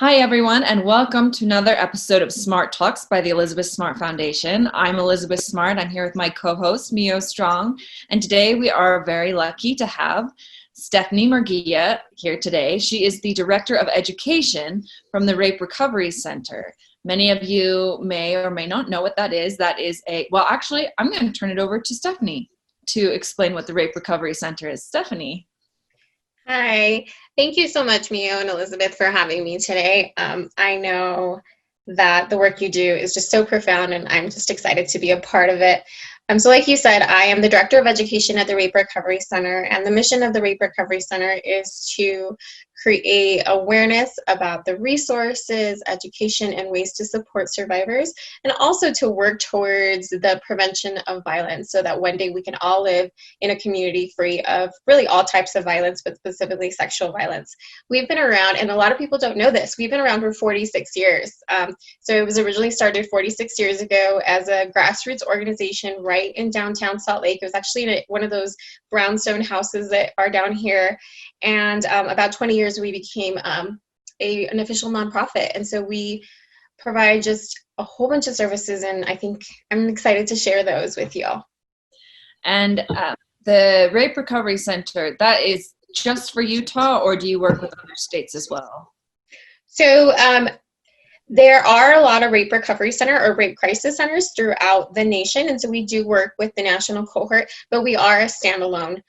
Hi, everyone, and welcome to another episode of Smart Talks by the Elizabeth Smart Foundation. I'm Elizabeth Smart. I'm here with my co-host, Mio Strong, and today we are very lucky to have Stephanie Murguia here today. She is the Director of Education from the Rape Recovery Center. Many of you may or may not know what that is. Actually, I'm going to turn it over to Stephanie to explain what the Rape Recovery Center is. Stephanie. Hi, thank you so much, Mio and Elizabeth, for having me today. I know that the work you do is just so profound, and I'm just excited to be a part of it. So like you said, I am the Director of Education at the Rape Recovery Center, and the mission of the Rape Recovery Center is to create awareness about the resources, education, and ways to support survivors, and also to work towards the prevention of violence so that one day we can all live in a community free of really all types of violence, but specifically sexual violence. We've been around, and a lot of people don't know this, we've been around for 46 years. So it was originally started 46 years ago as a grassroots organization right in downtown Salt Lake. It was actually in one of those brownstone houses that are down here. And about 20 years, we became an official nonprofit. And so we provide just a whole bunch of services, and I think I'm excited to share those with you all. And the Rape Recovery Center, that is just for Utah, or do you work with other states as well? So there are a lot of rape recovery center or rape crisis centers throughout the nation. And so we do work with the national cohort, but we are a standalone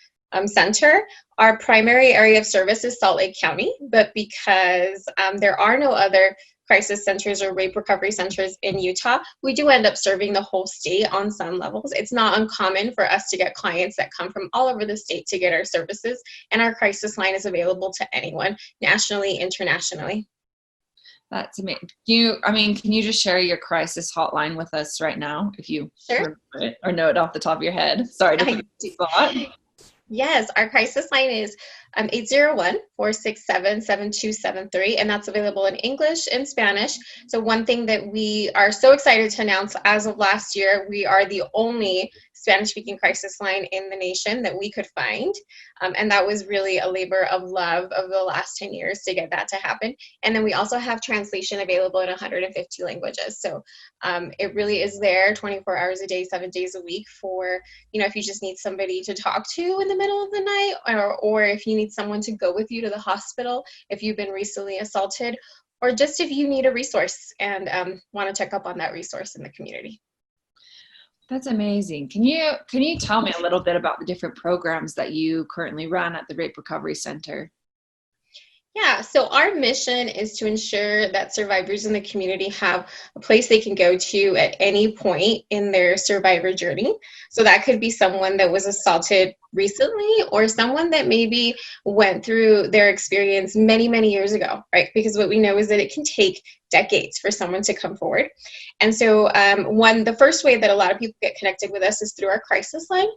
center. Our primary area of service is Salt Lake County, but because there are no other crisis centers or rape recovery centers in Utah, we do end up serving the whole state on some levels. It's not uncommon for us to get clients that come from all over the state to get our services, and our crisis line is available to anyone, nationally, internationally. That's amazing. Can you just share your crisis hotline with us right now, if you Sure. remember it or know it off the top of your head? Sorry to put you on the spot. Yes, our crisis line is 801-467-7273, and that's available in English and Spanish. So one thing that we are so excited to announce, as of last year, we are the only Spanish-speaking crisis line in the nation that we could find. And that was really a labor of love of the last 10 years to get that to happen. And then we also have translation available in 150 languages. So it really is there 24 hours a day, 7 days a week for, if you just need somebody to talk to in the middle of the night, or if you need someone to go with you to the hospital, if you've been recently assaulted, or just if you need a resource and want to check up on that resource in the community. That's amazing. Can you tell me a little bit about the different programs that you currently run at the Rape Recovery Center? Yeah, so our mission is to ensure that survivors in the community have a place they can go to at any point in their survivor journey. So that could be someone that was assaulted recently, or someone that maybe went through their experience many, many years ago, right? Because what we know is that it can take decades for someone to come forward. And so the first way that a lot of people get connected with us is through our crisis line.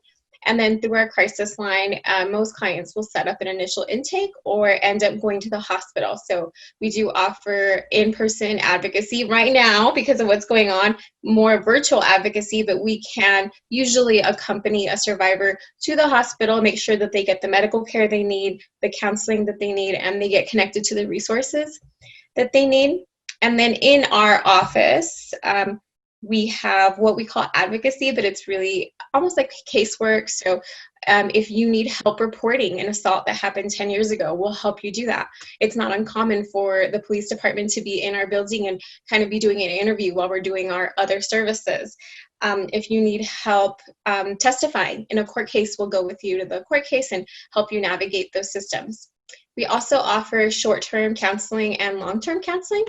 And then through our crisis line, most clients will set up an initial intake or end up going to the hospital. So we do offer in-person advocacy right now because of what's going on, more virtual advocacy, but we can usually accompany a survivor to the hospital, make sure that they get the medical care they need, the counseling that they need, and they get connected to the resources that they need. And then in our office, we have what we call advocacy, but it's really almost like casework. So if you need help reporting an assault that happened 10 years ago, we'll help you do that. It's not uncommon for the police department to be in our building and kind of be doing an interview while we're doing our other services. If you need help testifying in a court case, we'll go with you to the court case and help you navigate those systems. We also offer short-term counseling and long-term counseling.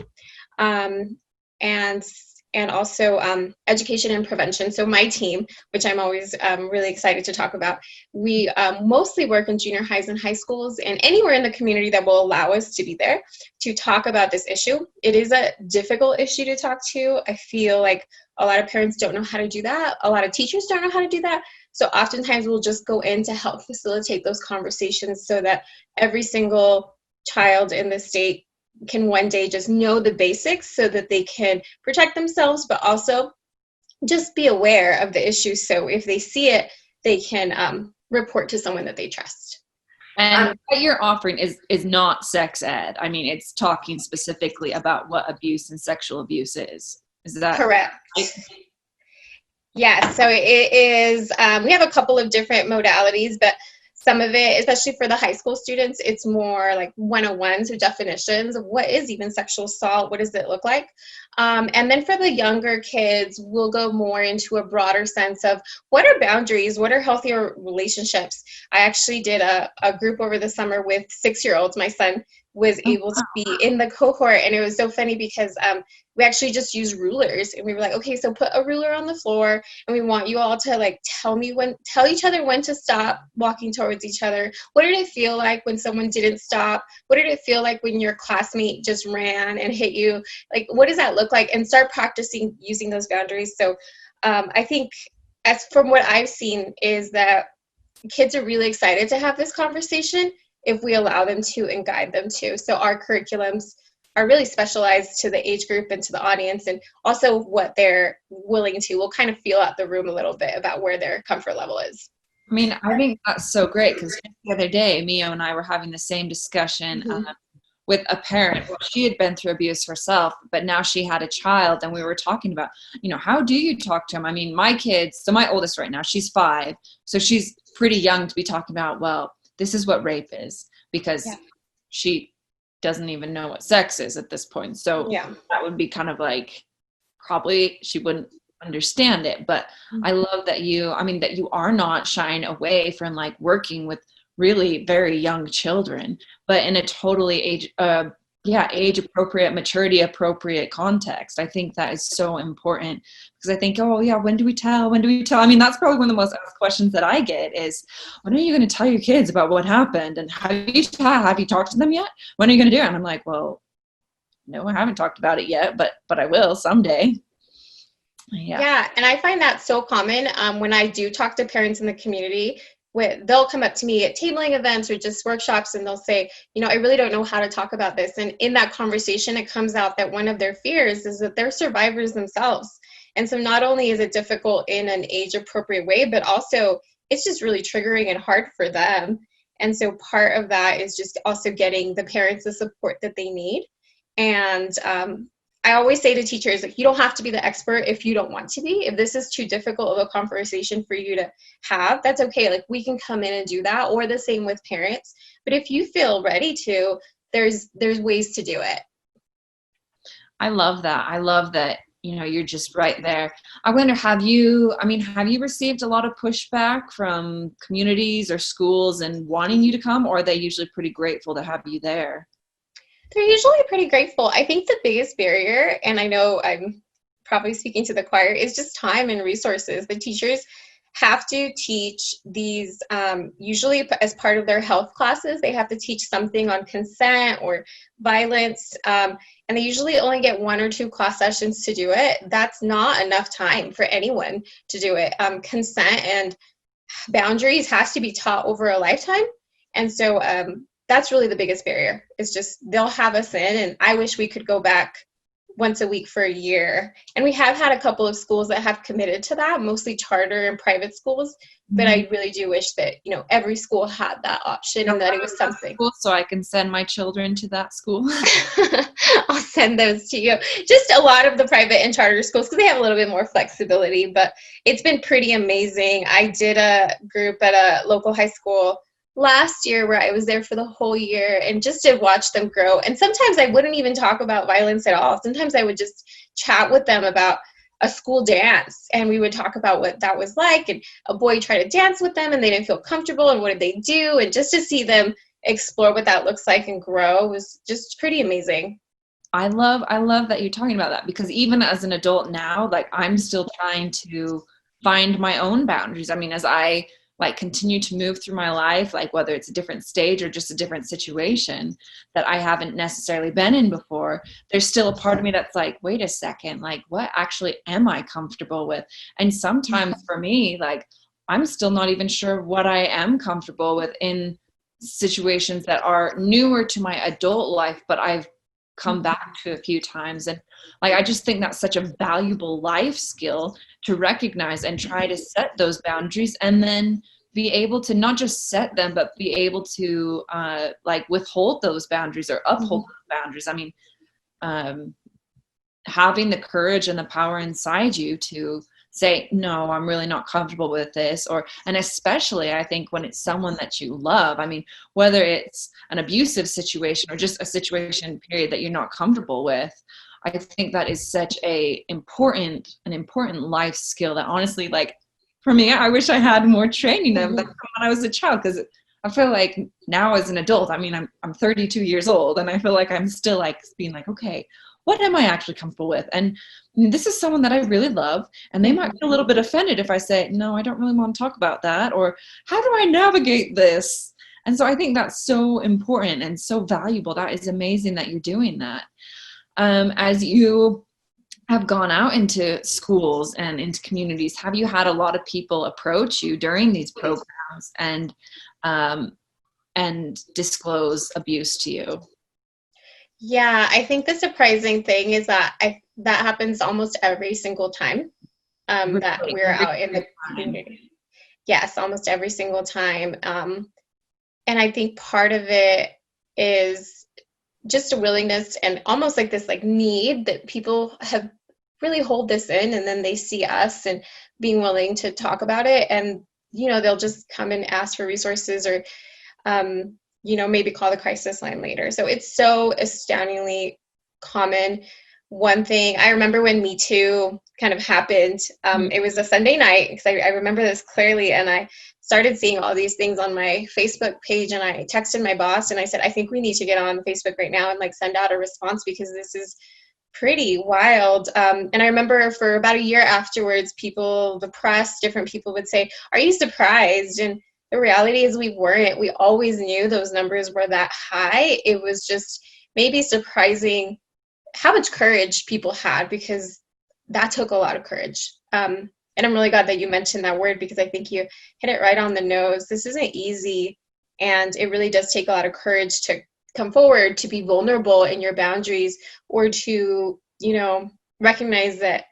And also education and prevention. So my team, which I'm always really excited to talk about, we mostly work in junior highs and high schools and anywhere in the community that will allow us to be there to talk about this issue. It is a difficult issue to talk to. I feel like a lot of parents don't know how to do that. A lot of teachers don't know how to do that. So oftentimes we'll just go in to help facilitate those conversations so that every single child in the state can one day just know the basics so that they can protect themselves, but also just be aware of the issue. So if they see it, they can report to someone that they trust. And what you're offering is not sex ed. I mean, it's talking specifically about what abuse and sexual abuse is. Is that correct? right? Yeah, so it is, we have a couple of different modalities, but some of it, especially for the high school students, it's more like 101, so definitions of what is even sexual assault, what does it look like? And then for the younger kids, we'll go more into a broader sense of what are boundaries, what are healthier relationships. I actually did a group over the summer with 6-year-olds. My son was able to be in the cohort, and it was so funny because we actually just used rulers, and we were like, okay, so put a ruler on the floor, and we want you all to like tell each other when to stop walking towards each other. What did it feel like when someone didn't stop? What did it feel like when your classmate just ran and hit you? Like, what does that look like? And start practicing using those boundaries. So I think, as from what I've seen, is that kids are really excited to have this conversation if we allow them to and guide them to. So our curriculums are really specialized to the age group and to the audience, and also what they're willing to. We'll kind of feel out the room a little bit about where their comfort level is. I mean, I think that's so great because the other day, Mio and I were having the same discussion with a parent. Well, she had been through abuse herself, but now she had a child, and we were talking about, how do you talk to them? I mean, my kids, so my oldest right now, she's 5, so she's pretty young to be talking about, well, this is what rape is, because she doesn't even know what sex is at this point. So that would be kind of like, probably she wouldn't understand it. But I love that you are not shying away from like working with really very young children, but in a totally age appropriate, maturity appropriate context. I think that is so important, because I think, when do we tell? I mean, that's probably one of the most asked questions that I get is, when are you going to tell your kids about what happened? And have you talked to them yet? When are you going to do it? And I'm like, well, no, I haven't talked about it yet, but I will someday. Yeah, and I find that so common when I do talk to parents in the community. They'll come up to me at tabling events or just workshops, and they'll say, I really don't know how to talk about this. And in that conversation, it comes out that one of their fears is that they're survivors themselves. And so not only is it difficult in an age-appropriate way, but also it's just really triggering and hard for them. And so part of that is just also getting the parents the support that they need. And I always say to teachers, like, you don't have to be the expert if you don't want to be. If this is too difficult of a conversation for you to have, that's okay. Like, we can come in and do that, or the same with parents. But if you feel ready to, there's ways to do it. I love that, you're just right there. I wonder, have you received a lot of pushback from communities or schools and wanting you to come, or are they usually pretty grateful to have you there? They're usually pretty grateful. I think the biggest barrier, and I know I'm probably speaking to the choir, is just time and resources. The teachers have to teach these, usually as part of their health classes, they have to teach something on consent or violence, and they usually only get 1 or 2 class sessions to do it. That's not enough time for anyone to do it. Consent and boundaries has to be taught over a lifetime. And so that's really the biggest barrier. It's just they'll have us in, and I wish we could go back once a week for a year. And we have had a couple of schools that have committed to that, mostly charter and private schools. But I really do wish that, every school had that option and that it was something. So I can send my children to that school. I'll send those to you. Just a lot of the private and charter schools, because they have a little bit more flexibility, but it's been pretty amazing. I did a group at a local high school last year where I was there for the whole year, and just to watch them grow. And sometimes I wouldn't even talk about violence at all. Sometimes I would just chat with them about a school dance, and we would talk about what that was like, and a boy tried to dance with them and they didn't feel comfortable, and what did they do, and just to see them explore what that looks like and grow was just pretty amazing. I love that you're talking about that, because even as an adult now, like, I'm still trying to find my own boundaries. I mean, as I continue to move through my life, like whether it's a different stage or just a different situation that I haven't necessarily been in before, there's still a part of me that's like, wait a second, like, what actually am I comfortable with? And sometimes for me, like, I'm still not even sure what I am comfortable with in situations that are newer to my adult life, but I've come back to a few times. And like, I just think that's such a valuable life skill to recognize and try to set those boundaries, and then be able to not just set them, but be able to like withhold those boundaries or uphold those boundaries. I mean, having the courage and the power inside you to say, no, I'm really not comfortable with this. And especially I think when it's someone that you love, I mean, whether it's an abusive situation or just a situation period that you're not comfortable with, I think that is such an important life skill that honestly, like for me, I wish I had more training of that when I was a child, because I feel like now as an adult, I mean, I'm 32 years old, and I feel like I'm still like being like, okay, what am I actually comfortable with? And this is someone that I really love, and they might get a little bit offended if I say, no, I don't really want to talk about that, or how do I navigate this? And so I think that's so important and so valuable. That is amazing that you're doing that. As you have gone out into schools and into communities, have you had a lot of people approach you during these programs and disclose abuse to you? Yeah, I think the surprising thing is that that happens almost every single time that we're out in the community. Yes, almost every single time. And I think part of it is just a willingness and almost like this like need that people have really hold this in, and then they see us and being willing to talk about it, and they'll just come and ask for resources, or maybe call the crisis line later. So it's so astoundingly common. One thing I remember when Me Too kind of happened, it was a Sunday night, because I remember this clearly, and I started seeing all these things on my Facebook page, and I texted my boss and I said, I think we need to get on Facebook right now and like send out a response, because this is pretty wild. And I remember for about a year afterwards, people, the press, different people would say, are you surprised? And the reality is we weren't. We always knew those numbers were that high. It was just maybe surprising how much courage people had, because that took a lot of courage. And I'm really glad that you mentioned that word, because I think you hit it right on the nose. This isn't easy, and it really does take a lot of courage to come forward, to be vulnerable in your boundaries, or to, recognize that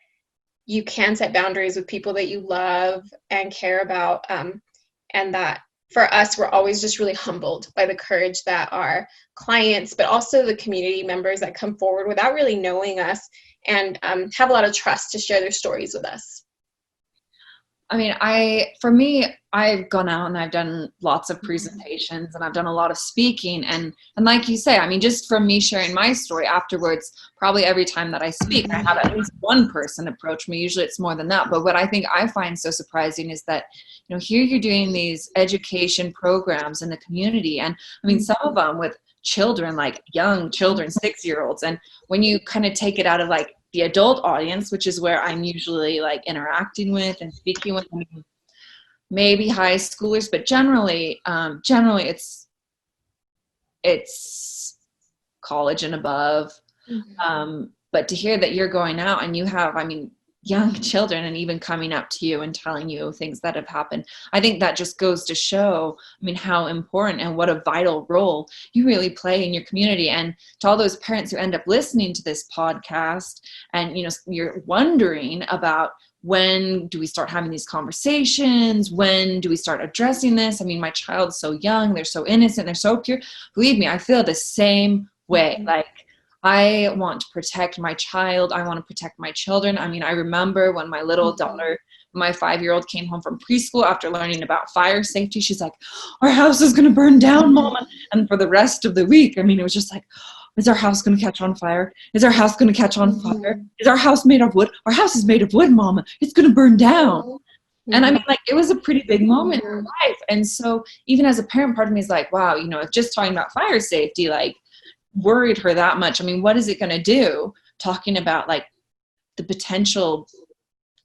you can set boundaries with people that you love and care about. And that for us, we're always just really humbled by the courage that our clients, but also the community members that come forward without really knowing us and have a lot of trust to share their stories with us. I mean, for me, I've gone out and I've done lots of presentations and I've done a lot of speaking. And like you say, I mean, just from me sharing my story afterwards, probably every time that I speak, I have at least one person approach me. Usually it's more than that. But what I think I find so surprising is that, here you're doing these education programs in the community. And I mean, some of them with children, like young children, 6-year-olds. And when you kind of take it out of like the adult audience, which is where I'm usually like interacting with and speaking with, maybe high schoolers, but generally it's college and above. But to hear that you're going out and you have, young children and even coming up to you and telling you things that have happened, I think that just goes to show, how important and what a vital role you really play in your community. And to all those parents who end up listening to this podcast and, you're wondering about, when do we start having these conversations? When do we start addressing this? My child's so young, they're so innocent, they're so pure. Believe me, I feel the same way. Like, I want to protect my child. I want to protect my children. I remember when my little daughter, my 5-year-old, came home from preschool after learning about fire safety. She's like, our house is going to burn down, Mama. And for the rest of the week, it was just like, is our house going to catch on fire? Is our house going to catch on fire? Is our house made of wood? Our house is made of wood, Mama. It's going to burn down. And it was a pretty big moment in her life. And so even as a parent, part of me is like, wow, if just talking about fire safety, worried her that much. What is it going to do talking about the potential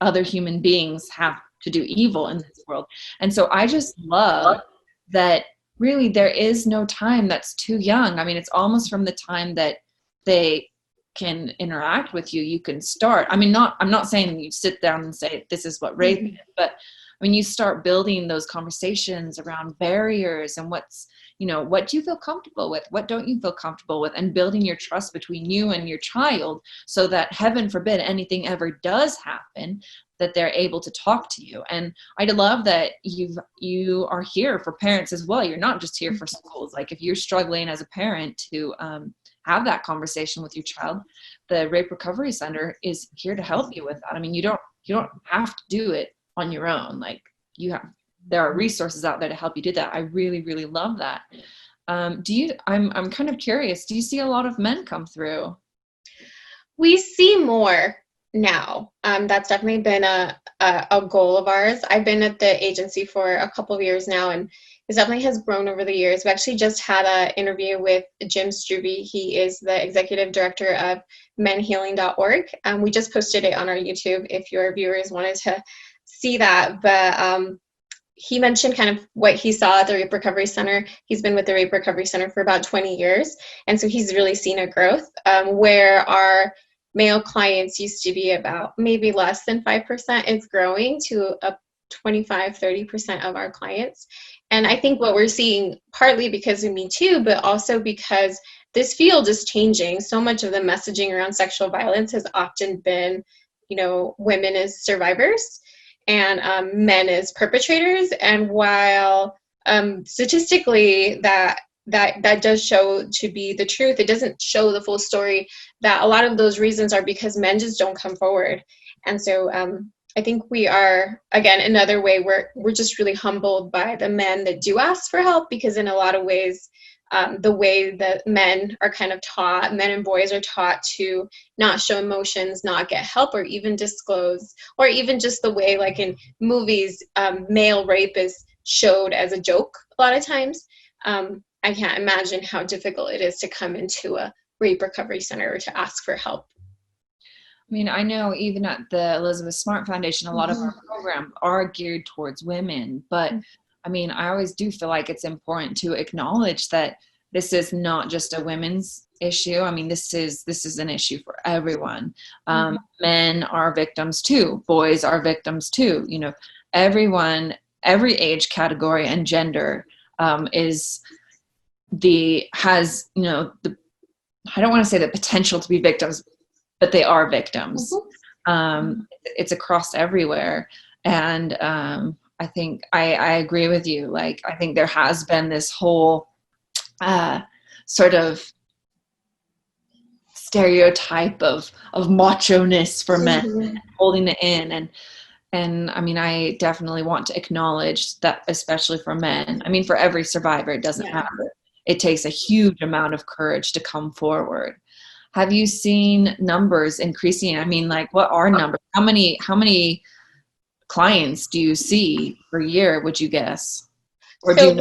other human beings have to do evil in this world? And so I just love that really there is no time that's too young. It's almost from the time that they can interact with you, you can start. I'm not saying you sit down and say, this is what rape is, but you start building those conversations around barriers and what's, what do you feel comfortable with? What don't you feel comfortable with? And building your trust between you and your child so that, heaven forbid, anything ever does happen, that they're able to talk to you. And I love that you are here for parents as well. You're not just here for schools. Like, if you're struggling as a parent to have that conversation with your child, the Rape Recovery Center is here to help you with that. I mean, you don't have to do it on your own. Like, there are resources out there to help you do that. I really, really love that. I'm kind of curious, do you see a lot of men come through? We see more now. That's definitely been a goal of ours. I've been at the agency for a couple of years now, and it definitely has grown over the years. We actually just had an interview with Jim Struby. He is the executive director of menhealing.org. We just posted it on our YouTube if your viewers wanted to see that. But he mentioned kind of what he saw at the Rape Recovery Center. He's been with the Rape Recovery Center for about 20 years. And so he's really seen a growth where our male clients used to be about maybe less than 5%. It's growing to up 25-30% of our clients. And I think what we're seeing, partly because of Me Too, but also because this field is changing. So much of the messaging around sexual violence has often been, women as survivors and men as perpetrators. And while statistically that does show to be the truth, it doesn't show the full story, that a lot of those reasons are because men just don't come forward. And so I think we are, again, another way we're just really humbled by the men that do ask for help, because in a lot of ways, the way that men are kind of taught, men and boys are taught to not show emotions, not get help, or even disclose, or even just the way, like in movies, male rape is showed as a joke a lot of times. I can't imagine how difficult it is to come into a rape recovery center or to ask for help. I mean, I know even at the Elizabeth Smart Foundation, a lot of our programs are geared towards women, but I mean, I always do feel like it's important to acknowledge that this is not just a women's issue. I mean, this is an issue for everyone. Men are victims too. Boys are victims too. Everyone, every age category and gender has I don't want to say the potential to be victims, but they are victims. It's across everywhere. And I think I agree with you. Like, I think there has been this whole sort of stereotype of macho-ness for men, holding it in. And I mean, I definitely want to acknowledge that, especially for men. I mean, for every survivor, it doesn't matter. It takes a huge amount of courage to come forward. Have you seen numbers increasing? I mean, like, what are numbers? How many clients do you see per year, would you guess? Or so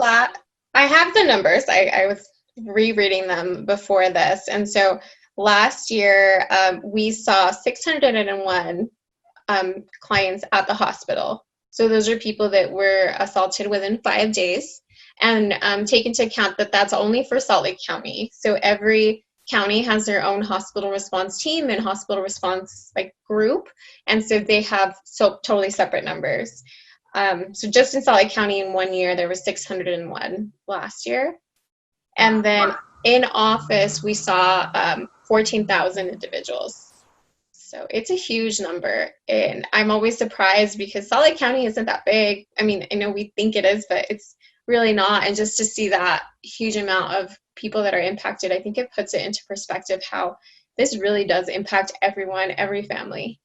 I have the numbers. I was rereading them before this. And so last year, we saw 601 clients at the hospital. So those are people that were assaulted within 5 days. And take into account that that's only for Salt Lake County. So every county has their own hospital response team and hospital response group. And so they have totally separate numbers. So just in Salt Lake County in 1 year, there was 601 last year. And then in office, we saw 14,000 individuals. So it's a huge number. And I'm always surprised because Salt Lake County isn't that big. I mean, I know we think it is, but it's really not. And just to see that huge amount of people that are impacted, I think it puts it into perspective how this really does impact everyone, every family.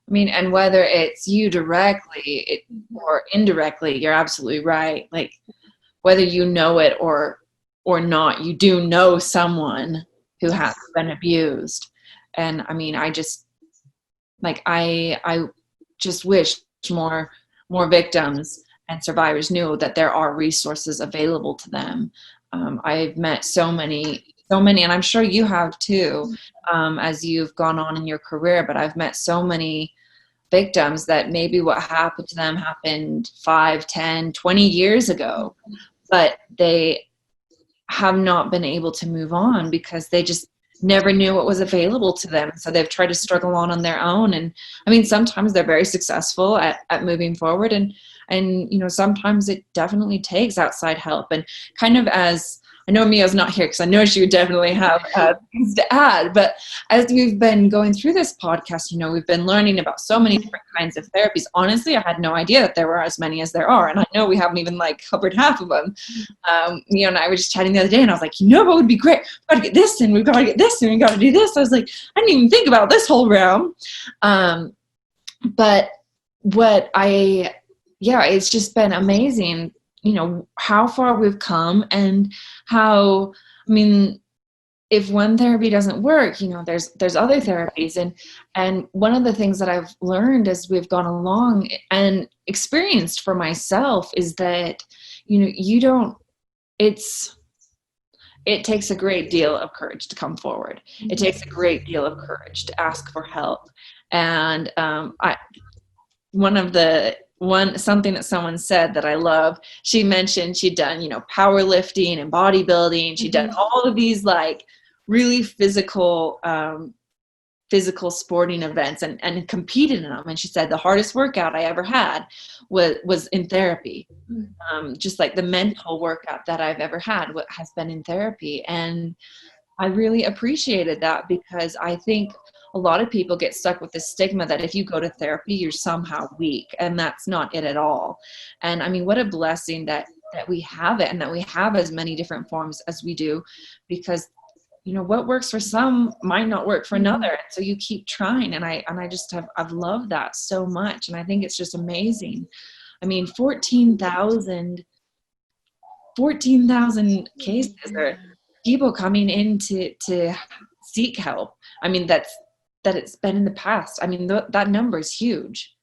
I mean, and whether it's you directly or indirectly, you're absolutely right. Like, whether you know it or not, you do know someone who has been abused. And I mean, I just wish more victims and survivors knew that there are resources available to them. I've met so many, and I'm sure you have too, as you've gone on in your career, but I've met so many victims that maybe what happened to them happened 5, 10, 20 years ago, but they have not been able to move on because they just never knew what was available to them. So they've tried to struggle on their own. And I mean, sometimes they're very successful at moving forward. And And, sometimes it definitely takes outside help. And kind of as I know Mia's not here because I know she would definitely have things to add. But as we've been going through this podcast, we've been learning about so many different kinds of therapies. Honestly, I had no idea that there were as many as there are. And I know we haven't even covered half of them. Mia and I were just chatting the other day and I was like, what would be great? We've got to get this and we've got to get this and we've got to do this. I was like, I didn't even think about this whole realm. But it's just been amazing how far we've come and how, if one therapy doesn't work, there's other therapies. And one of the things that I've learned as we've gone along and experienced for myself is that, it takes a great deal of courage to come forward. It takes a great deal of courage to ask for help. And something that someone said that I love, she mentioned she'd done, powerlifting and bodybuilding. She'd done all of these really physical sporting events and competed in them. And she said the hardest workout I ever had was in therapy. Just the mental workout that I've ever had has been in therapy. And I really appreciated that because I think a lot of people get stuck with the stigma that if you go to therapy, you're somehow weak, and that's not it at all. And what a blessing that we have it and that we have as many different forms as we do, because what works for some might not work for another. And so you keep trying. And I've loved that so much. And I think it's just amazing. 14,000 cases or people coming in to seek help. That it's been in the past. That number is huge.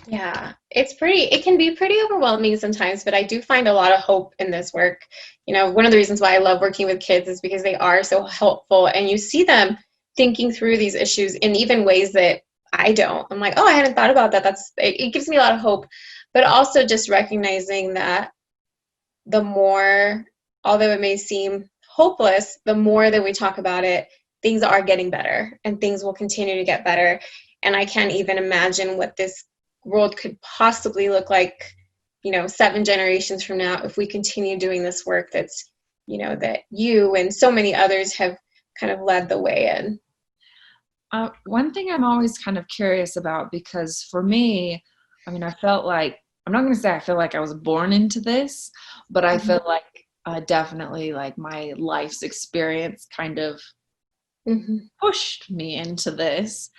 Yeah, it can be pretty overwhelming sometimes, but I do find a lot of hope in this work. One of the reasons why I love working with kids is because they are so helpful, and you see them thinking through these issues in even ways that I don't. I'm like, oh, I hadn't thought about that. It gives me a lot of hope, but also just recognizing that the more, although it may seem hopeless, the more that we talk about it, things are getting better and things will continue to get better. And I can't even imagine what this world could possibly look like, 7 generations from now, if we continue doing this work that's, that you and so many others have kind of led the way in. One thing I'm always kind of curious about, because for me, I felt like, I'm not going to say I feel like I was born into this, but I feel like definitely my life's experience kind of pushed me into this.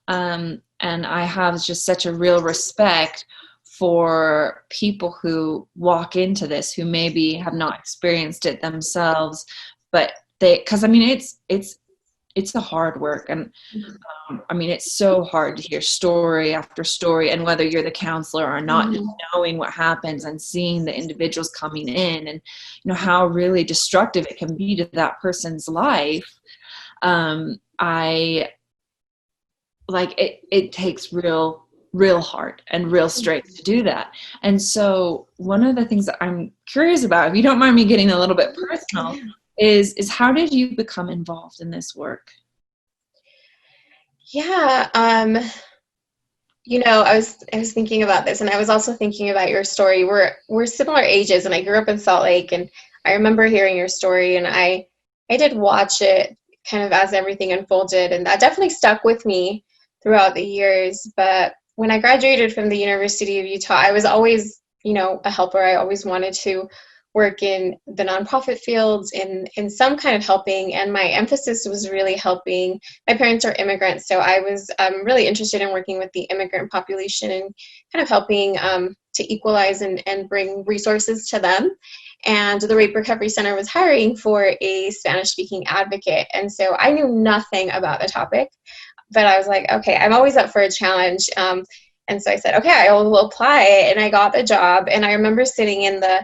And I have just such a real respect for people who walk into this, who maybe have not experienced it themselves, but because it's the hard work. And it's so hard to hear story after story, and whether you're the counselor or not, just knowing what happens and seeing the individuals coming in and, how really destructive it can be to that person's life. It takes real heart and real strength to do that. And so one of the things that I'm curious about, if you don't mind me getting a little bit personal, is how did you become involved in this work? Yeah. I was thinking about this, and I was also thinking about your story. We're similar ages, and I grew up in Salt Lake, and I remember hearing your story, and I did watch it kind of as everything unfolded, and that definitely stuck with me throughout the years. But when I graduated from the University of Utah, I was always, a helper. I always wanted to work in the nonprofit fields in some kind of helping, and my emphasis was really helping. My parents are immigrants, so I was really interested in working with the immigrant population and kind of helping to equalize and bring resources to them. And the Rape Recovery Center was hiring for a Spanish-speaking advocate, and so I knew nothing about the topic, but I was like, okay, I'm always up for a challenge. And so I said, okay, I will apply, and I got the job. And I remember sitting in the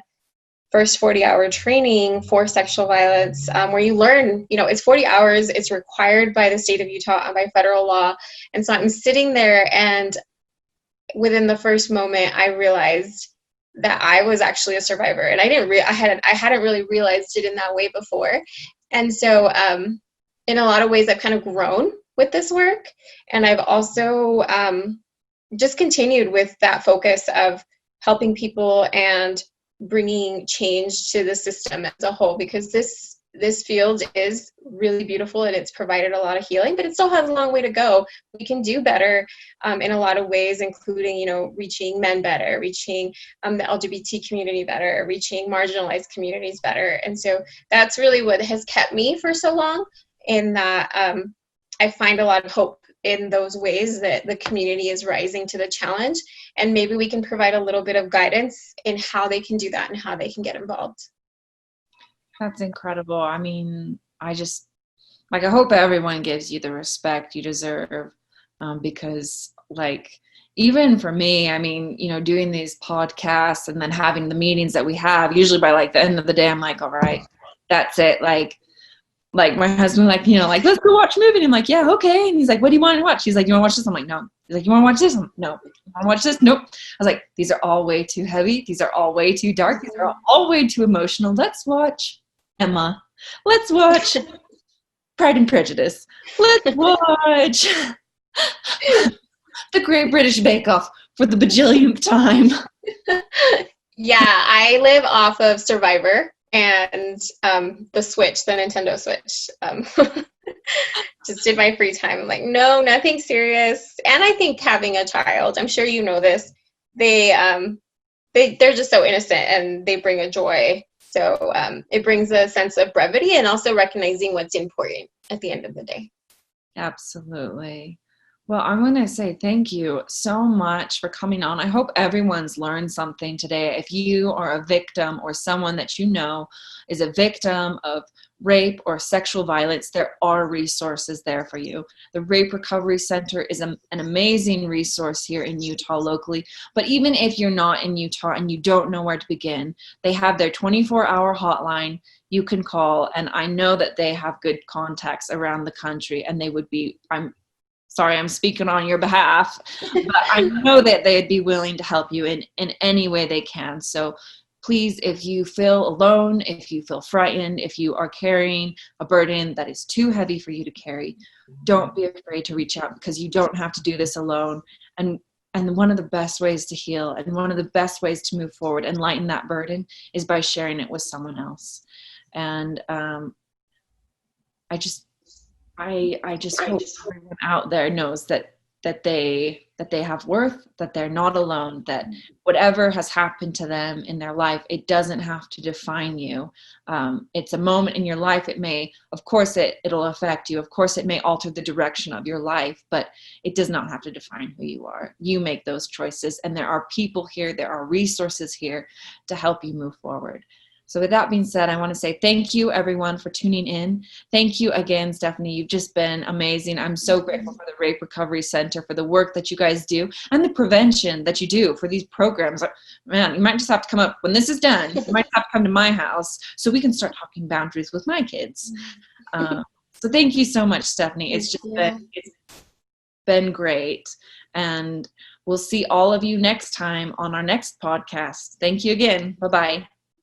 first 40-hour training for sexual violence, where you learn, it's 40 hours, it's required by the state of Utah and by federal law. And so I'm sitting there, and within the first moment, I realized that I was actually a survivor, and I hadn't really realized it in that way before. And so, in a lot of ways, I've kind of grown with this work, and I've also just continued with that focus of helping people and bringing change to the system as a whole, because this field is really beautiful and it's provided a lot of healing, but it still has a long way to go. We can do better in a lot of ways, including, you know, reaching men better, reaching the LGBT community better, reaching marginalized communities better. And so that's really what has kept me for so long, in that I find a lot of hope in those ways that the community is rising to the challenge, and maybe we can provide a little bit of guidance in how they can do that and how they can get involved. That's incredible. I mean, I just, like, I hope everyone gives you the respect you deserve, because, like, even for me, I mean, you know, doing these podcasts and then having the meetings that we have, usually by like the end of the day, I'm like, all right, that's it. Like my husband, like, you know, like, let's go watch a movie. And I'm like, yeah, okay. And he's like, what do you want to watch? He's like, you want to watch this? I'm like, no. He's like, you want to watch this? I'm like, no. You want to watch this? Nope. I was like, these are all way too heavy. These are all way too dark. These are all way too emotional. Let's watch Emma. Let's watch Pride and Prejudice. Let's watch The Great British Bake Off for the bajillionth time. Yeah, I live off of Survivor and the Switch, the Nintendo Switch. Just in my free time, I'm like, no, nothing serious. And I think having a child, I'm sure you know this, they're just so innocent and they bring a joy. So it brings a sense of brevity and also recognizing what's important at the end of the day. Absolutely. Well, I want to say thank you so much for coming on. I hope everyone's learned something today. If you are a victim or someone that you know is a victim of rape or sexual violence, there are resources there for you. The Rape Recovery Center is an amazing resource here in Utah locally. But even if you're not in Utah and you don't know where to begin, they have their 24-hour hotline you can call. And I know that they have good contacts around the country, and they would be, I'm speaking on your behalf, but I know that they'd be willing to help you in any way they can. So please, if you feel alone, if you feel frightened, if you are carrying a burden that is too heavy for you to carry, don't be afraid to reach out, because you don't have to do this alone. And one of the best ways to heal and one of the best ways to move forward and lighten that burden is by sharing it with someone else. And I just hope everyone out there knows that they have worth, that they're not alone, that whatever has happened to them in their life, it doesn't have to define you. It's a moment in your life. It may, of course, it'll affect you. Of course, it may alter the direction of your life, but it does not have to define who you are. You make those choices, and there are people here, there are resources here to help you move forward. So with that being said, I want to say thank you, everyone, for tuning in. Thank you again, Stephanie. You've just been amazing. I'm so grateful for the Rape Recovery Center, for the work that you guys do and the prevention that you do for these programs. Man, you might just have to come up when this is done. You might have to come to my house so we can start talking boundaries with my kids. So thank you so much, Stephanie. It's been great. And we'll see all of you next time on our next podcast. Thank you again. Bye-bye.